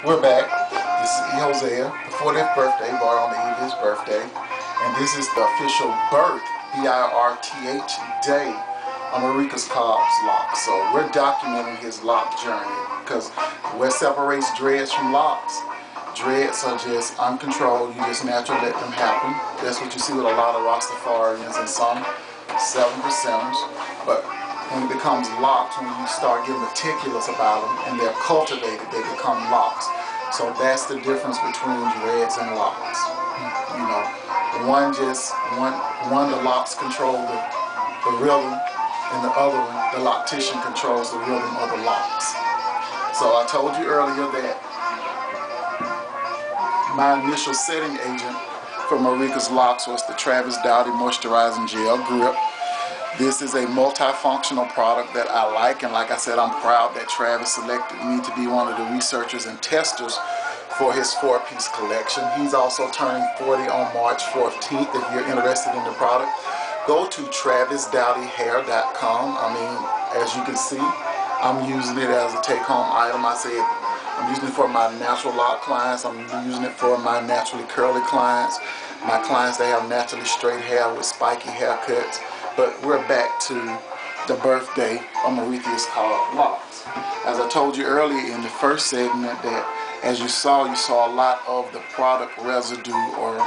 We're back. This is Zhaye, the 40th birthday, born on the eve of his birthday. And this is the official birth, B-I-R-T-H, day on Marika's Cobb's locks. So we're documenting his lock journey because what separates dreads from locks? Dreads are just uncontrolled. You just naturally let them happen. That's what you see with a lot of Rastafarians and some 7%ers. But when it becomes locks, when you start getting meticulous about them and they're cultivated, they become locks. So that's the difference between dreads and locks. You know, one the locks control the rhythm, and the other one, the loctician, controls the rhythm of the locks. So I told you earlier that my initial setting agent for Marika's locks was the Travis Dowdy Moisturizing Gel Grip. This is a multifunctional product that I like, and like I said, I'm proud that Travis selected me to be one of the researchers and testers for his 4-piece collection. He's also turning 40 on March 14th. If you're interested in the product, go to travisdowdyhair.com. I mean, as you can see, I'm using it as a take-home item. I said I'm using it for my natural lock clients. I'm using it for my naturally curly clients, my clients that have naturally straight hair with spiky haircuts. But we're back to the birthday of Marika's Cobb's locks. As I told you earlier in the first segment that as you saw a lot of the product residue or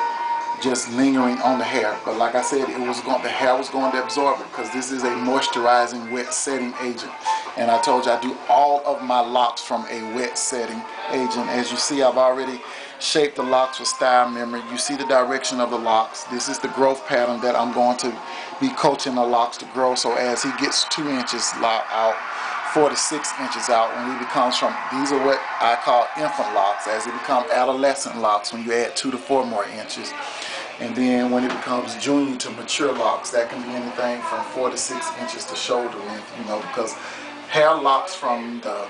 just lingering on the hair. But like I said, the hair was going to absorb it because this is a moisturizing wet setting agent. And I told you I do all of my locks from a wet setting agent. As you see, I've already shaped the locks with style memory. You see the direction of the locks. This is the growth pattern that I'm going to be coaching the locks to grow. So as he gets 2 inches out, 4 to 6 inches out, when he becomes these are what I call infant locks. As they become adolescent locks, when you add 2 to 4 more inches. And then when it becomes junior to mature locks, that can be anything from 4 to 6 inches to shoulder length, you know, because hair locks from the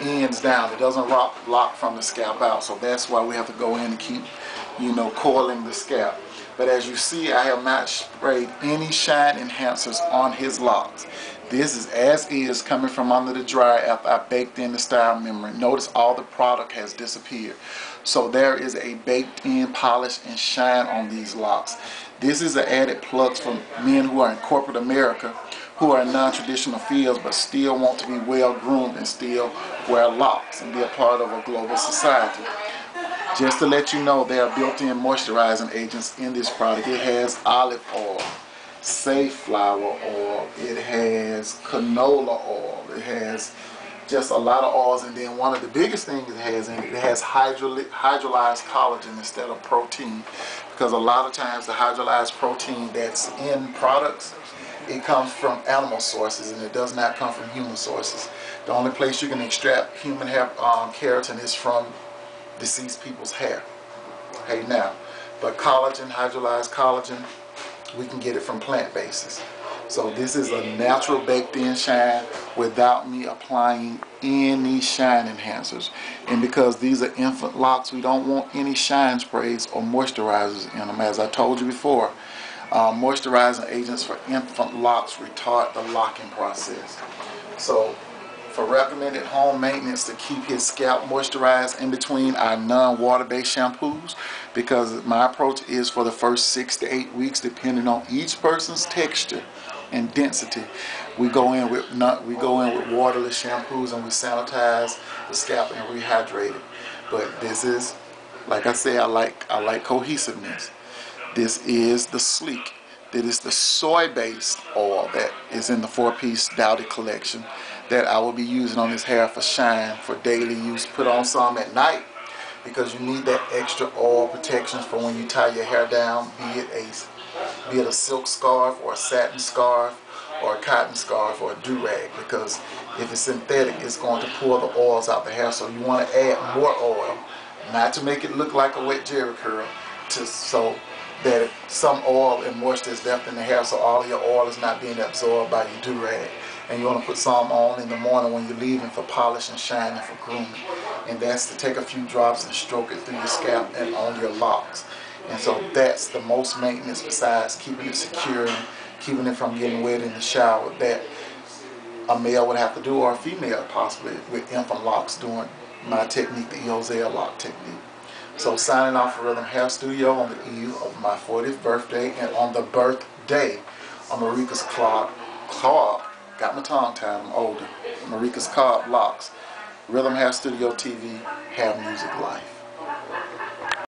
ends down. It doesn't lock from the scalp out. So that's why we have to go in and keep, coiling the scalp. But as you see, I have not sprayed any shine enhancers on his locks. This is as is, coming from under the dryer after I baked in the style memory. Notice all the product has disappeared. So there is a baked in polish and shine on these locks. This is an added plus for men who are in corporate America, who are in non-traditional fields but still want to be well groomed and still wear locks and be a part of a global society. Just to let you know, there are built-in moisturizing agents in this product. It has olive oil, safflower oil, it has canola oil, it has just a lot of oils, and then one of the biggest things it has in it has hydrolyzed collagen instead of protein, because a lot of times the hydrolyzed protein that's in products, it comes from animal sources and it does not come from human sources. The only place you can extract human hair keratin is from deceased people's hair. Hey now, but collagen, hydrolyzed collagen, we can get it from plant bases. So this is a natural baked in shine without me applying any shine enhancers. And because these are infant locks, we don't want any shine sprays or moisturizers in them. As I told you before, moisturizing agents for infant locks retard the locking process. So for recommended home maintenance to keep his scalp moisturized in between our non-water-based shampoos, because my approach is for the first 6 to 8 weeks, depending on each person's texture and density, we go in with waterless shampoos and we sanitize the scalp and rehydrate it. But this is, like I say, I like cohesiveness. This is the Sleek. That is the soy-based oil that is in the 4-piece Dowdy collection that I will be using on his hair for shine, for daily use. Put on some at night because you need that extra oil protection for when you tie your hair down, be it a silk scarf or a satin scarf or a cotton scarf or a do-rag, because if it's synthetic, it's going to pull the oils out the hair. So you want to add more oil, not to make it look like a wet jerry curl, so that some oil and moisture is left in the hair, so all of your oil is not being absorbed by your do-rag. And you want to put some on in the morning when you're leaving for polish and shine and for grooming. And that's to take a few drops and stroke it through your scalp and on your locks. And so that's the most maintenance, besides keeping it secure and keeping it from getting wet in the shower, that a male would have to do, or a female possibly, with infant locks during my technique, the Zhaye lock technique. So signing off for Rhythm Hair Studio on the eve of my 40th birthday and on the birthday of Marika's Cobb, got my tongue tied, I'm older, Marika's Cobb Locs, Rhythm Hair Studio TV, Hair Music Life.